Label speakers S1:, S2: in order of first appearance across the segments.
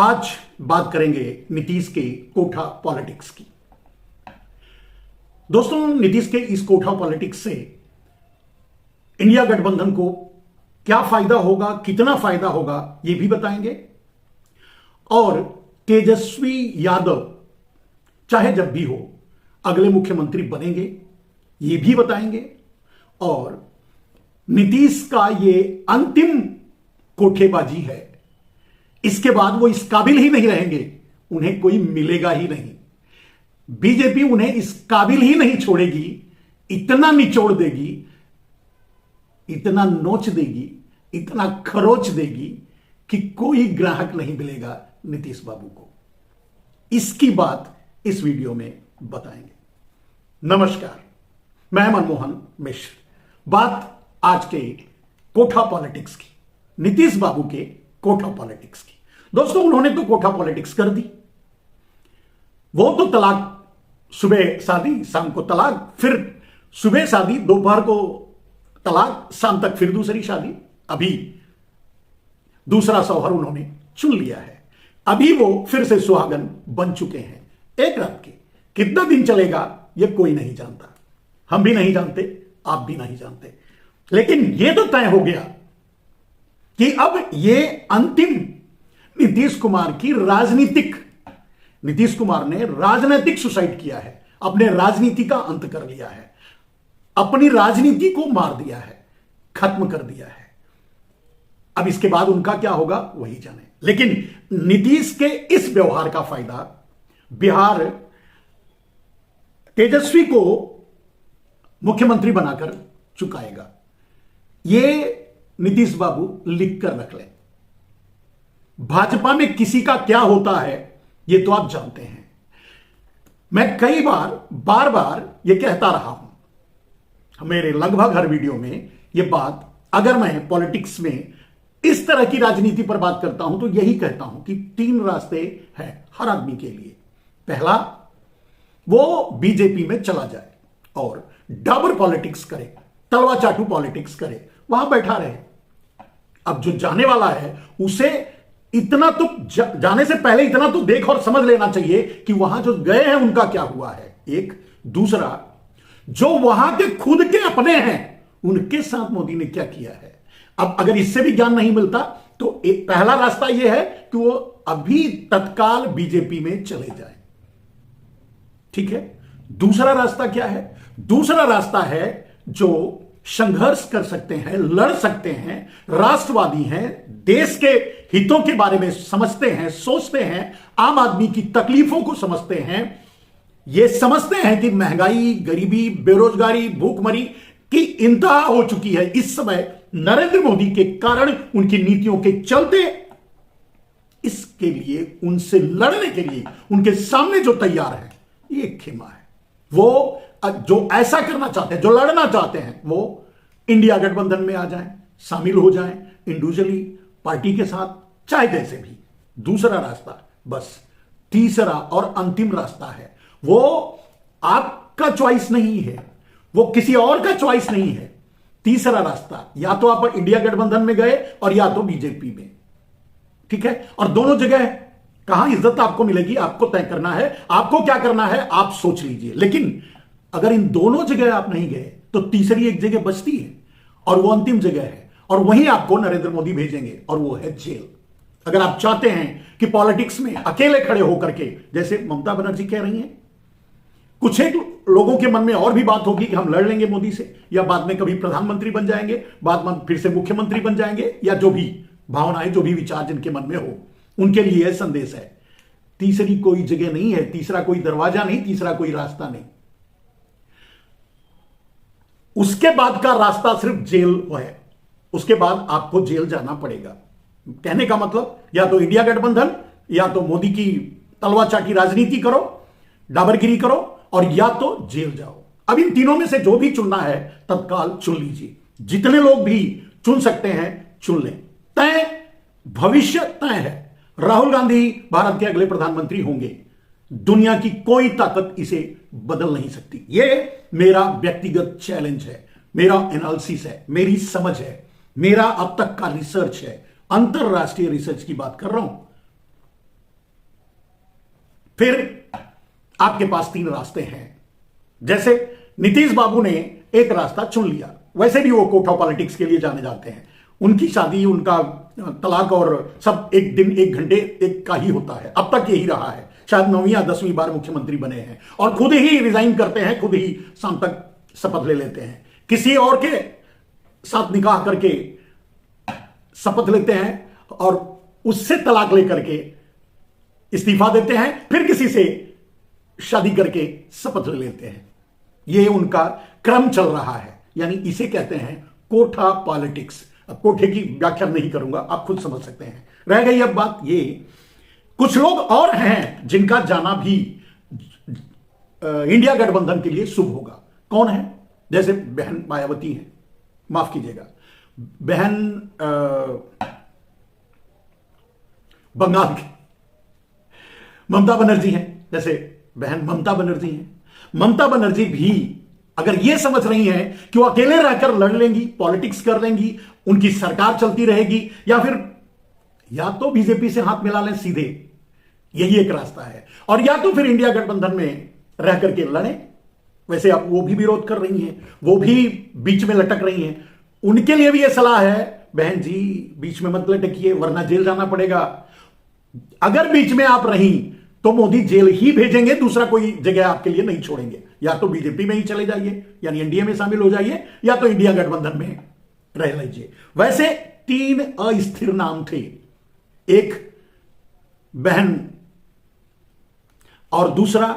S1: आज बात करेंगे नीतीश के कोठा पॉलिटिक्स की। दोस्तों, नीतीश के इस कोठा पॉलिटिक्स से इंडिया गठबंधन को क्या फायदा होगा, कितना फायदा होगा, यह भी बताएंगे। और तेजस्वी यादव चाहे जब भी हो अगले मुख्यमंत्री बनेंगे, यह भी बताएंगे। और नीतीश का यह अंतिम कोठेबाजी है, इसके बाद वो इस काबिल ही नहीं रहेंगे, उन्हें कोई मिलेगा ही नहीं। बीजेपी उन्हें इस काबिल ही नहीं छोड़ेगी, इतना निचोड़ देगी, इतना नोच देगी, इतना खरोच देगी कि कोई ग्राहक नहीं मिलेगा नीतीश बाबू को। इसकी बात इस वीडियो में बताएंगे। नमस्कार, मैं मनमोहन मिश्र। बात आज के कोठा पॉलिटिक्स की, नीतीश बाबू के कोठा पॉलिटिक्स की। दोस्तों, उन्होंने तो कोठा पॉलिटिक्स कर दी। वो तो तलाक, सुबह शादी शाम को तलाक, फिर सुबह शादी दोपहर को तलाक, शाम तक फिर दूसरी शादी। अभी दूसरा शौहर उन्होंने चुन लिया है। अभी वो फिर से सुहागन बन चुके हैं एक रात के। कितना दिन चलेगा ये कोई नहीं जानता, हम भी नहीं जानते, आप भी नहीं जानते। लेकिन ये तो तय हो गया कि अब ये अंतिम नीतीश कुमार की नीतीश कुमार ने राजनीतिक सुसाइड किया है, अपने राजनीति का अंत कर लिया है, अपनी राजनीति को मार दिया है, खत्म कर दिया है। अब इसके बाद उनका क्या होगा वही जाने। लेकिन नीतीश के इस व्यवहार का फायदा बिहार तेजस्वी को मुख्यमंत्री बनाकर चुकाएगा। ये नीतीश बाबू लिख कर रख लें। भाजपा में किसी का क्या होता है ये तो आप जानते हैं। मैं कई बार बार ये कहता रहा हूं मेरे लगभग हर वीडियो में ये बात। अगर मैं पॉलिटिक्स में इस तरह की राजनीति पर बात करता हूं तो यही कहता हूं कि 3 रास्ते हैं हर आदमी के लिए। पहला, वो बीजेपी में चला जाए और डाबर पॉलिटिक्स करे, तलवा चाटू पॉलिटिक्स करे, वहां बैठा रहे। अब जो जाने वाला है उसे इतना तो जाने से पहले इतना तो देख और समझ लेना चाहिए कि वहां जो गए हैं उनका क्या हुआ है। एक दूसरा, जो वहां के खुद के अपने हैं उनके साथ मोदी ने क्या किया है। अब अगर इससे भी ज्ञान नहीं मिलता तो एक पहला रास्ता यह है कि वो अभी तत्काल बीजेपी में चले जाएं। ठीक है। दूसरा रास्ता क्या है? दूसरा रास्ता है जो संघर्ष कर सकते हैं, लड़ सकते हैं, राष्ट्रवादी हैं, देश के हितों के बारे में समझते हैं, सोचते हैं, आम आदमी की तकलीफों को समझते हैं। ये समझते हैं कि महंगाई, गरीबी, बेरोजगारी, भूखमरी की इंतहा हो चुकी है इस समय नरेंद्र मोदी के कारण, उनकी नीतियों के चलते। इसके लिए, उनसे लड़ने के लिए उनके सामने जो तैयार है ये खेमा है। वो जो ऐसा करना चाहते हैं, जो लड़ना चाहते हैं, वो इंडिया गठबंधन में आ जाएं, शामिल हो जाएं, इंडिविजुअली, पार्टी के साथ, चाहे जैसे भी। दूसरा रास्ता बस तीसरा और अंतिम रास्ता है। वो आपका चॉइस नहीं है, वो किसी और का चॉइस नहीं है। तीसरा रास्ता, या तो आप इंडिया गठबंधन में गए और या तो बीजेपी में। ठीक है। और दोनों जगह कहां इज्जत आपको मिलेगी आपको तय करना है। आपको क्या करना है आप सोच लीजिए। लेकिन अगर इन दोनों जगह आप नहीं गए तो तीसरी एक जगह बचती है और वो अंतिम जगह है, और वहीं आपको नरेंद्र मोदी भेजेंगे, और वो है जेल। अगर आप चाहते हैं कि पॉलिटिक्स में अकेले खड़े होकर के, जैसे ममता बनर्जी कह रही हैं, कुछ एक लोगों के मन में और भी बात होगी कि हम लड़ लेंगे मोदी से, या बाद में कभी प्रधानमंत्री बन जाएंगे, बाद में फिर से मुख्यमंत्री बन जाएंगे, या जो भी भावनाएं, जो भी विचार जिनके मन में हो, उनके लिए यह संदेश है। तीसरी कोई जगह नहीं है, तीसरा कोई दरवाजा नहीं, तीसरा कोई रास्ता नहीं। उसके बाद का रास्ता सिर्फ जेल है। उसके बाद आपको जेल जाना पड़ेगा। कहने का मतलब, या तो इंडिया गठबंधन, या तो मोदी की तलवा चाटी राजनीति करो, डाबरगिरी करो, और या तो जेल जाओ। अब इन तीनों में से जो भी चुनना है तत्काल चुन लीजिए। जितने लोग भी चुन सकते हैं चुन लें। तय, भविष्य तय है। राहुल गांधी भारत के अगले प्रधानमंत्री होंगे। दुनिया की कोई ताकत इसे बदल नहीं सकती। यह मेरा व्यक्तिगत चैलेंज है, मेरा एनालिसिस है, मेरी समझ है, मेरा अब तक का रिसर्च है, अंतरराष्ट्रीय रिसर्च की बात कर रहा हूं। फिर आपके पास तीन रास्ते हैं। जैसे नीतीश बाबू ने एक रास्ता चुन लिया, वैसे भी वो कोठा पॉलिटिक्स के लिए जाने जाते हैं। उनकी शादी, उनका तलाक और सब एक दिन एक घंटे एक का ही होता है, अब तक यही रहा है। शायद 9वीं या 10वीं बार मुख्यमंत्री बने हैं और खुद ही रिजाइन करते हैं, खुद ही शाम तक शपथ ले लेते हैं, किसी और के साथ निकाह करके शपथ लेते हैं और उससे तलाक लेकर के इस्तीफा देते हैं, फिर किसी से शादी करके शपथ ले लेते हैं। यह उनका क्रम चल रहा है, यानी इसे कहते हैं कोठा पॉलिटिक्स। अब कोठे की व्याख्या नहीं करूंगा, आप खुद समझ सकते हैं। रह गई अब बात ये, कुछ लोग और हैं जिनका जाना भी इंडिया गठबंधन के लिए शुभ होगा। कौन है? जैसे बहन मायावती हैं, माफ कीजिएगा, बहन बंगाल की ममता बनर्जी हैं। जैसे बहन ममता बनर्जी हैं, ममता बनर्जी भी अगर यह समझ रही हैं कि वो अकेले रहकर लड़ लेंगी, पॉलिटिक्स कर लेंगी, उनकी सरकार चलती रहेगी, या फिर या तो बीजेपी से हाथ मिला लें सीधे, यही एक रास्ता है, और या तो फिर इंडिया गठबंधन में रह करके लड़ें। वैसे अब वो भी विरोध कर रही हैं, वो भी बीच में लटक रही हैं। उनके लिए भी यह सलाह है, बहन जी बीच में मत लटकिए वरना जेल जाना पड़ेगा। अगर बीच में आप रहीं तो मोदी जेल ही भेजेंगे, दूसरा कोई जगह आपके लिए नहीं छोड़ेंगे। या तो बीजेपी में ही चले जाइए, यानी एनडीए में शामिल हो जाइए, या तो इंडिया गठबंधन में रह लीजिए। वैसे तीन अस्थिर नाम थे, एक बहन और दूसरा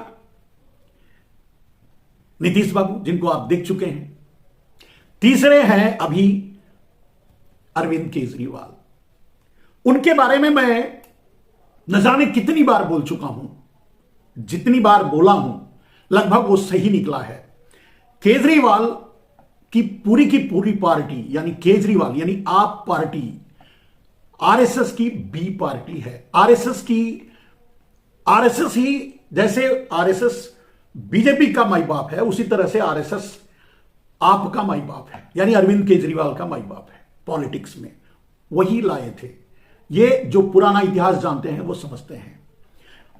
S1: नीतीश बाबू, जिनको आप देख चुके हैं। तीसरे हैं अभी अरविंद केजरीवाल। उनके बारे में मैं न जाने कितनी बार बोल चुका हूं, जितनी बार बोला हूं लगभग वो सही निकला है। केजरीवाल की पूरी पार्टी, यानी केजरीवाल यानी आप पार्टी, आरएसएस की बी पार्टी है। आरएसएस ही, जैसे आरएसएस बीजेपी का माई बाप है, उसी तरह से आरएसएस आपका माई बाप है, यानी अरविंद केजरीवाल का माई बाप है। पॉलिटिक्स में वही लाए थे। ये जो पुराना इतिहास जानते हैं वो समझते हैं।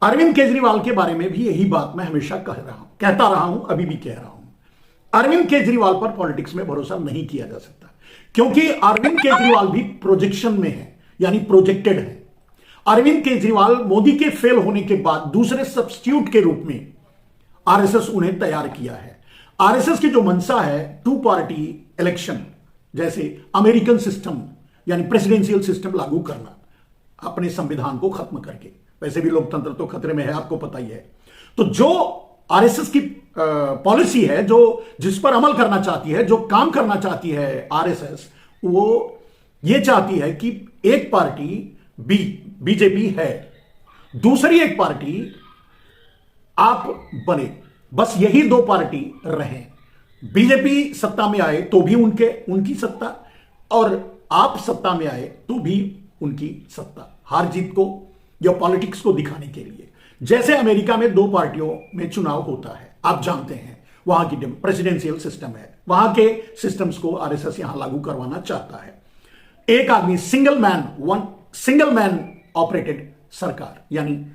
S1: अरविंद केजरीवाल के बारे में भी यही बात मैं हमेशा कहता रहा हूं, अभी भी कह रहा हूं। अरविंद केजरीवाल पर पॉलिटिक्स में भरोसा नहीं किया जा सकता, क्योंकि अरविंद केजरीवाल भी प्रोजेक्शन में है, यानी प्रोजेक्टेड है। अरविंद केजरीवाल मोदी के फेल होने के बाद दूसरे सब्स्टिट्यूट के रूप में आरएसएस उन्हें तैयार किया है। आरएसएस की जो मंशा है, टू पार्टी इलेक्शन जैसे अमेरिकन सिस्टम, यानी प्रेसिडेंशियल सिस्टम लागू करना, अपने संविधान को खत्म करके। वैसे भी लोकतंत्र तो खतरे में है, आपको पता ही है। तो जो आरएसएस की पॉलिसी है, जो जिस पर अमल करना चाहती है, जो काम करना चाहती है आरएसएस, वो ये चाहती है कि एक पार्टी बीजेपी है, दूसरी एक पार्टी आप बने, बस यही दो पार्टी रहें। बीजेपी सत्ता में आए तो भी उनकी सत्ता, और आप सत्ता में आए तो भी उनकी सत्ता। हार जीत को या पॉलिटिक्स को दिखाने के लिए, जैसे अमेरिका में दो पार्टियों में चुनाव होता है, आप जानते हैं, वहां की प्रेसिडेंशियल सिस्टम है, वहां के सिस्टम्स को आरएसएस यहां लागू करवाना चाहता है। एक आदमी, सिंगल मैन ऑपरेटेड सरकार, यानी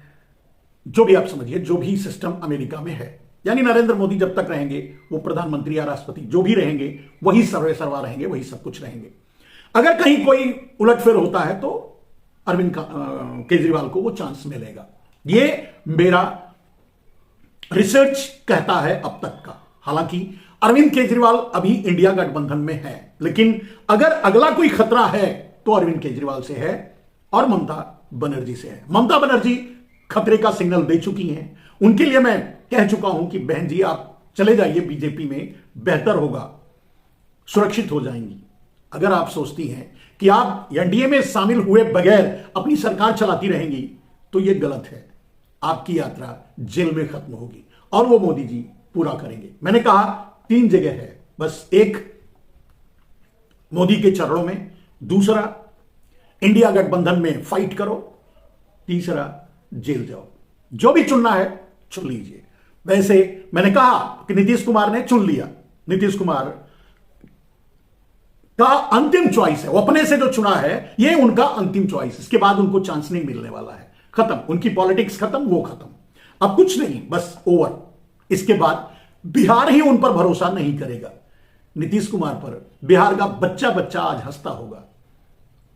S1: जो भी आप समझिए, जो भी सिस्टम अमेरिका में है, यानी नरेंद्र मोदी जब तक रहेंगे वो प्रधानमंत्री या राष्ट्रपति जो भी रहेंगे वही सर्वेसर्वा रहेंगे, वही सब कुछ रहेंगे। अगर कहीं कोई उलटफेर होता है तो अरविंद केजरीवाल को वो चांस मिलेगा। ये मेरा रिसर्च कहता है अब तक का। हालांकि अरविंद केजरीवाल अभी इंडिया गठबंधन में है, लेकिन अगर अगला कोई खतरा है तो अरविंद केजरीवाल से है और ममता बनर्जी से है। ममता बनर्जी खतरे का सिग्नल दे चुकी हैं। उनके लिए मैं कह चुका हूं कि बहन जी आप चले जाइए बीजेपी में, बेहतर होगा, सुरक्षित हो जाएंगी। अगर आप सोचती हैं कि आप एनडीए में शामिल हुए बगैर अपनी सरकार चलाती रहेंगी तो यह गलत है। आपकी यात्रा जेल में खत्म होगी और वो मोदी जी पूरा करेंगे। मैंने कहा 3 जगह है, बस एक मोदी के चरणों में, दूसरा इंडिया गठबंधन में फाइट करो, तीसरा जेल जाओ। जो भी चुनना है चुन लीजिए। वैसे मैंने कहा कि नीतीश कुमार ने चुन लिया, नीतीश कुमार का अंतिम चॉइस है, वो अपने से जो चुना है ये उनका अंतिम चॉइस, इसके बाद उनको चांस नहीं मिलने वाला है। खत्म, उनकी पॉलिटिक्स खत्म, वो खत्म। अब कुछ नहीं, बस ओवर। इसके बाद बिहार ही उन पर भरोसा नहीं करेगा। नीतीश कुमार पर बिहार का बच्चा बच्चा आज हंसता होगा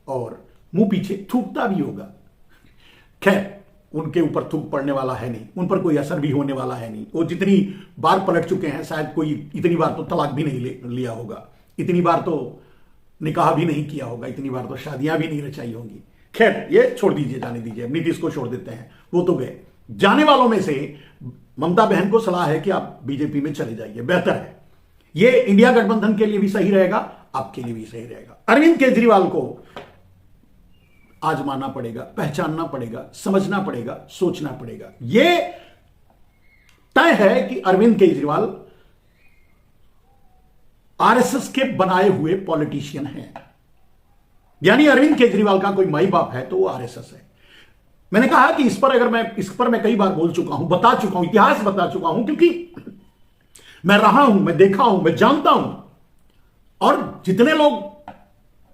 S1: और मुंह पीछे थूकता भी होगा। खैर, उनके ऊपर थूक पड़ने वाला है नहीं, उन पर कोई असर भी होने वाला है नहीं। वो जितनी बार पलट चुके हैं, शायद कोई इतनी बार तो तलाक भी नहीं लिया होगा, इतनी बार तो निकाह भी नहीं किया होगा, इतनी बार तो शादियां भी नहीं रचाई होंगी। खैर, ये छोड़ दीजिए, जाने दीजिए, नीतीश को छोड़ देते हैं, वो तो गए। जाने वालों में से ममता बहन को सलाह है कि आप बीजेपी में चले जाइए, बेहतर है। ये इंडिया गठबंधन के लिए भी सही रहेगा, आपके लिए भी सही रहेगा। अरविंद केजरीवाल को आजमाना पड़ेगा, पहचानना पड़ेगा, समझना पड़ेगा, सोचना पड़ेगा। यह तय है कि अरविंद केजरीवाल आरएसएस के बनाए हुए पॉलिटिशियन हैं। यानी अरविंद केजरीवाल का कोई माई बाप है तो वो आरएसएस है। मैंने कहा कि इस पर मैं कई बार बोल चुका हूं, बता चुका हूं, इतिहास बता चुका हूं, क्योंकि मैं रहा हूं, मैं देखा हूं, मैं जानता हूं। और जितने लोग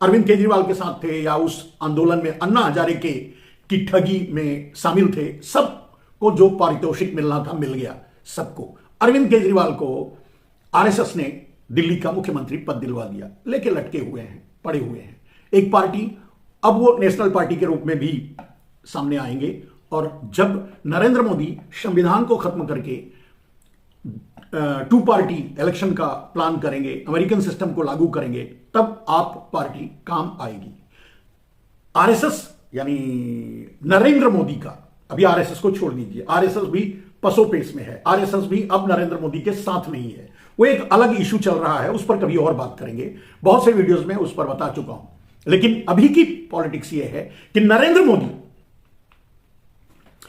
S1: अरविंद केजरीवाल के साथ थे या उस आंदोलन में अन्ना हजारे की ठगी में शामिल थे, सबको जो पारितोषिक मिलना था मिल गया सबको। अरविंद केजरीवाल को आरएसएस ने दिल्ली का मुख्यमंत्री पद दिलवा दिया, लेके लटके हुए हैं, पड़े हुए हैं। एक पार्टी, अब वो नेशनल पार्टी के रूप में भी सामने आएंगे, और जब नरेंद्र मोदी संविधान को खत्म करके 2 पार्टी इलेक्शन का प्लान करेंगे, अमेरिकन सिस्टम को लागू करेंगे, तब आप पार्टी काम आएगी। आरएसएस यानी नरेंद्र मोदी का, अभी आरएसएस को छोड़ दीजिए, आरएसएस भी पसोपेश में है, आरएसएस भी अब नरेंद्र मोदी के साथ नहीं है, वो एक अलग इशू चल रहा है, उस पर कभी और बात करेंगे। बहुत से वीडियोस में उस पर बता चुका हूं। लेकिन अभी की पॉलिटिक्स ये है कि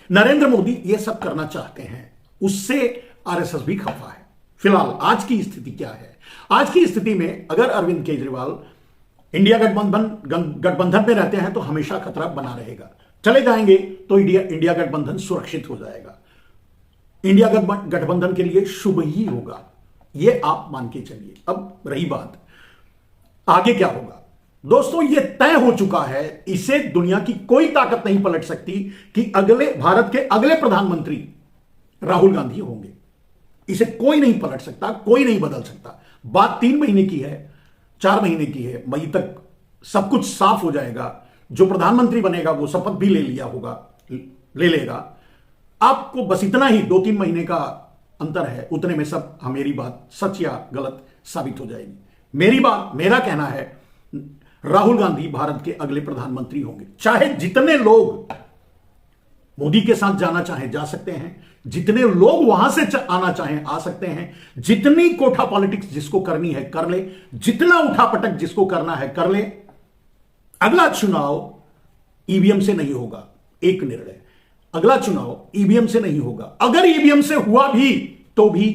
S1: नरेंद्र मोदी ये सब करना चाहते हैं, उससे आरएसएस भी खफा है। फिलहाल आज की स्थिति क्या है? आज की स्थिति में अगर अरविंद केजरीवाल इंडिया गठबंधन में रहते हैं तो हमेशा खतरा बना रहेगा। चले जाएंगे तो इंडिया गठबंधन सुरक्षित हो जाएगा, इंडिया गठबंधन के लिए शुभ ही होगा, यह आप मान के चलिए। अब रही बात आगे क्या होगा, दोस्तों ये तय हो चुका है, इसे दुनिया की कोई ताकत नहीं पलट सकती कि भारत के अगले प्रधानमंत्री राहुल गांधी होंगे। इसे कोई नहीं पलट सकता, कोई नहीं बदल सकता। बात 3 महीने की है, 4 महीने की है, मई तक सब कुछ साफ हो जाएगा। जो प्रधानमंत्री बनेगा वो शपथ भी ले लेगा। आपको बस इतना ही 2-3 महीने का अंतर है, उतने में सब मेरी बात सच या गलत साबित हो जाएगी। मेरा कहना है राहुल गांधी भारत के अगले प्रधानमंत्री होंगे। चाहे जितने लोग मोदी के साथ जाना चाहें जा सकते हैं, जितने लोग वहां से आना चाहें आ सकते हैं, जितनी कोठा पॉलिटिक्स जिसको करनी है कर ले, जितना उठापटक जिसको करना है कर ले। अगला चुनाव ईवीएम से नहीं होगा, एक निर्णय, अगला चुनाव ईवीएम से नहीं होगा। अगर ईवीएम से हुआ भी तो भी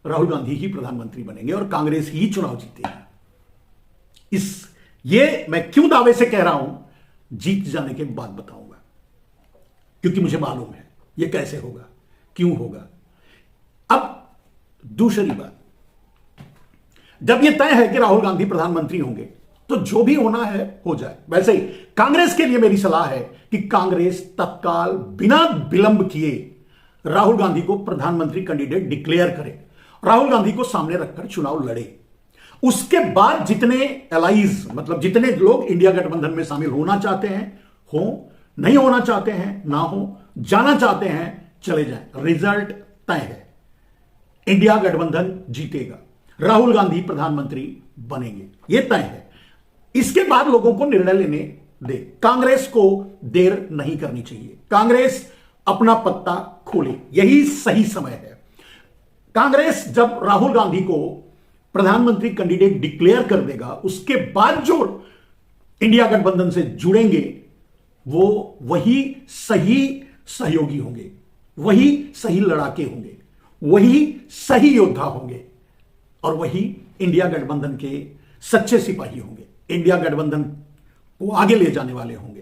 S1: राहुल गांधी ही प्रधानमंत्री बनेंगे और कांग्रेस ही चुनाव जीतेगी। ये मैं क्यों दावे से कह रहा हूं, जीत जाने के बाद बताऊंगा, क्योंकि मुझे मालूम है ये कैसे होगा, क्यों होगा। अब दूसरी बात, जब यह तय है कि राहुल गांधी प्रधानमंत्री होंगे तो जो भी होना है हो जाए। वैसे ही कांग्रेस के लिए मेरी सलाह है कि कांग्रेस तत्काल बिना विलंब किए राहुल गांधी को प्रधानमंत्री कैंडिडेट डिक्लेयर करे, राहुल गांधी को सामने रखकर चुनाव लड़े। उसके बाद जितने एलाइज, मतलब जितने लोग इंडिया गठबंधन में शामिल होना चाहते हैं हो, नहीं होना चाहते हैं ना हो, जाना चाहते हैं चले जाएं। रिजल्ट तय है, इंडिया गठबंधन जीतेगा, राहुल गांधी प्रधानमंत्री बनेंगे, यह तय है। इसके बाद लोगों को निर्णय लेने दे। कांग्रेस को देर नहीं करनी चाहिए, कांग्रेस अपना पत्ता खोले, यही सही समय है। कांग्रेस जब राहुल गांधी को प्रधानमंत्री कैंडिडेट डिक्लेयर कर देगा, उसके बाद जो इंडिया गठबंधन से जुड़ेंगे वो वही सही सहयोगी होंगे, वही सही लड़ाके होंगे, वही सही योद्धा होंगे और वही इंडिया गठबंधन के सच्चे सिपाही होंगे, इंडिया गठबंधन को आगे ले जाने वाले होंगे।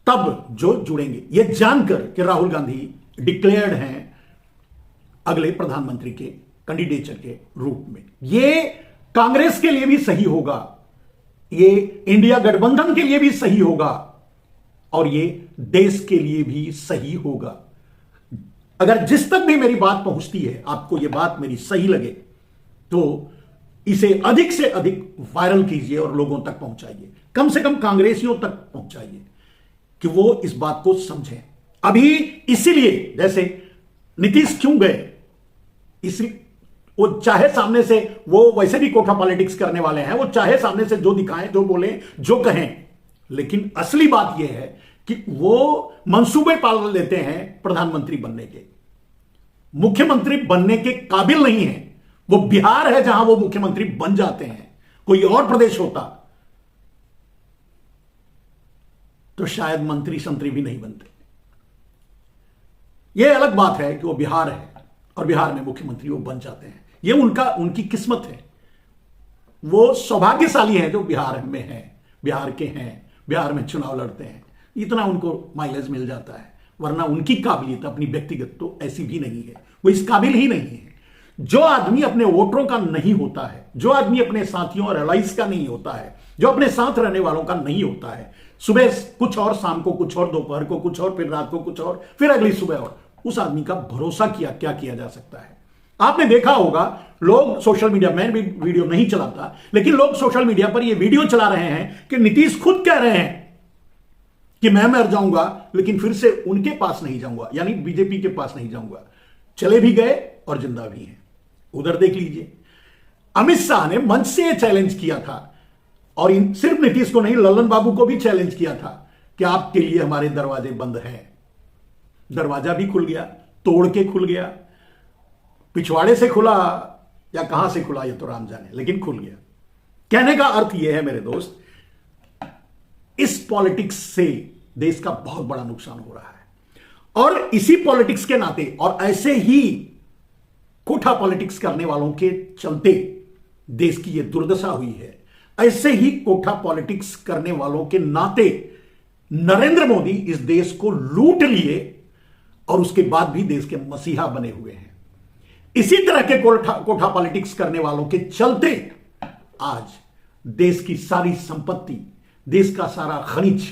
S1: तब जो जुड़ेंगे, यह जानकर कि राहुल गांधी डिक्लेयर्ड हैं अगले प्रधानमंत्री के कैंडिडेचर के रूप में, यह कांग्रेस के लिए भी सही होगा, यह इंडिया गठबंधन के लिए भी सही होगा और यह देश के लिए भी सही होगा। अगर जिस तक भी मेरी बात पहुंचती है, आपको यह बात मेरी सही लगे, तो इसे अधिक से अधिक वायरल कीजिए और लोगों तक पहुंचाइए, कम से कम कांग्रेसियों तक पहुंचाइए कि वो इस बात को समझें। अभी इसीलिए जैसे नीतीश क्यों गए, इसलिए वो चाहे सामने से, वो वैसे भी कोठा पॉलिटिक्स करने वाले हैं, वो चाहे सामने से जो दिखाएं, जो बोले, जो कहें, लेकिन असली बात यह है कि वो मंसूबे पाल लेते हैं प्रधानमंत्री बनने के, मुख्यमंत्री बनने के काबिल नहीं है। वो बिहार है जहां वो मुख्यमंत्री बन जाते हैं, कोई और प्रदेश होता तो शायद मंत्री संतरी भी नहीं बनते। यह अलग बात है कि वो बिहार है और बिहार में मुख्यमंत्री वो बन जाते हैं, ये उनकी किस्मत है। वो सौभाग्यशाली हैं जो बिहार में हैं, बिहार के हैं, बिहार में चुनाव लड़ते हैं, इतना उनको माइलेज मिल जाता है, वरना उनकी काबिलियत अपनी व्यक्तिगत तो ऐसी भी नहीं है, वो इस काबिल ही नहीं है। जो आदमी अपने वोटरों का नहीं होता है, जो आदमी अपने साथियों और एलाइज का नहीं होता है, जो अपने साथ रहने वालों का नहीं होता है, सुबह कुछ और, शाम को कुछ और, दोपहर को कुछ और, फिर रात को कुछ और, फिर अगली सुबह और, उस आदमी का भरोसा क्या किया जा सकता है। आपने देखा होगा लोग सोशल मीडिया, मैं भी वीडियो नहीं चलाता, लेकिन लोग सोशल मीडिया पर यह वीडियो चला रहे हैं कि नीतीश खुद कह रहे हैं कि मैं मर जाऊंगा लेकिन फिर से उनके पास नहीं जाऊंगा, यानी बीजेपी के पास नहीं जाऊंगा। चले भी गए और जिंदा भी हैं। उधर देख लीजिए, अमित शाह ने मंच से यह चैलेंज किया था, और सिर्फ नीतीश को नहीं, ललन बाबू को भी चैलेंज किया था कि आपके लिए हमारे दरवाजे बंद हैं। दरवाजा भी खुल गया, तोड़ के खुल गया, पिछवाड़े से खुला या कहां से खुला ये तो राम जाने, लेकिन खुल गया। कहने का अर्थ यह है मेरे दोस्त, इस पॉलिटिक्स से देश का बहुत बड़ा नुकसान हो रहा है, और इसी पॉलिटिक्स के नाते और ऐसे ही कोठा पॉलिटिक्स करने वालों के चलते देश की यह दुर्दशा हुई है। ऐसे ही कोठा पॉलिटिक्स करने वालों के नाते नरेंद्र मोदी इस देश को लूट लिए और उसके बाद भी देश के मसीहा बने हुए हैं। इसी तरह के कोठा पॉलिटिक्स करने वालों के चलते आज देश की सारी संपत्ति, देश का सारा खनिज,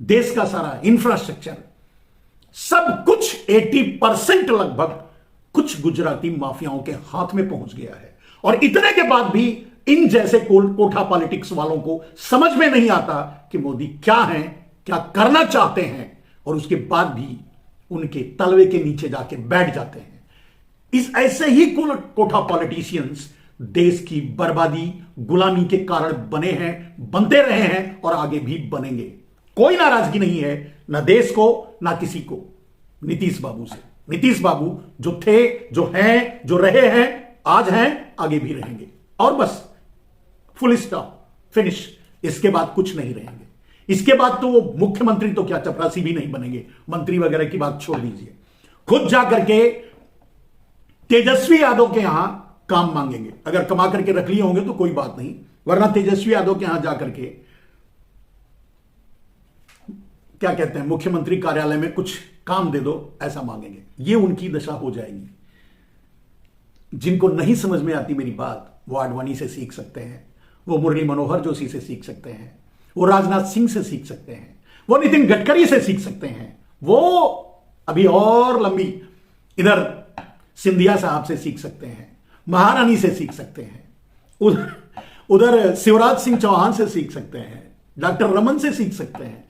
S1: देश का सारा इंफ्रास्ट्रक्चर, सब कुछ 80% लगभग कुछ गुजराती माफियाओं के हाथ में पहुंच गया है। और इतने के बाद भी इन जैसे कोठा पॉलिटिक्स वालों को समझ में नहीं आता कि मोदी क्या हैं, क्या करना चाहते हैं, और उसके बाद भी उनके तलवे के नीचे जाके बैठ जाते हैं। इस ऐसे ही कोठा पॉलिटिशियंस देश की बर्बादी, गुलामी के कारण बने हैं, बनते रहे हैं और आगे भी बनेंगे। कोई नाराजगी नहीं है, ना देश को ना किसी को, नीतीश बाबू से। नीतीश बाबू जो थे, जो हैं, जो रहे हैं, आज हैं, आगे भी रहेंगे, और बस फुल स्टॉप, फिनिश। इसके बाद कुछ नहीं रहेंगे। इसके बाद तो वो मुख्यमंत्री तो क्या, चपरासी भी नहीं बनेंगे, मंत्री वगैरह की बात छोड़ दीजिए। खुद जाकर के तेजस्वी यादव के यहां काम मांगेंगे। अगर कमा करके रख लिए होंगे तो कोई बात नहीं, वरना तेजस्वी यादव के यहां जाकर के क्या कहते हैं, मुख्यमंत्री कार्यालय में कुछ काम दे दो, ऐसा मांगेंगे। ये उनकी दशा हो जाएगी। जिनको नहीं समझ में आती मेरी बात, वो आडवाणी से सीख सकते हैं, वो मुरली मनोहर जोशी से सीख सकते हैं, वो राजनाथ सिंह से सीख सकते हैं, वो नितिन गडकरी से सीख सकते हैं, वो अभी और लंबी इधर सिंधिया साहब से सीख सकते हैं, महारानी से सीख सकते हैं, उधर शिवराज सिंह चौहान से सीख सकते हैं, डॉक्टर रमन से सीख सकते हैं,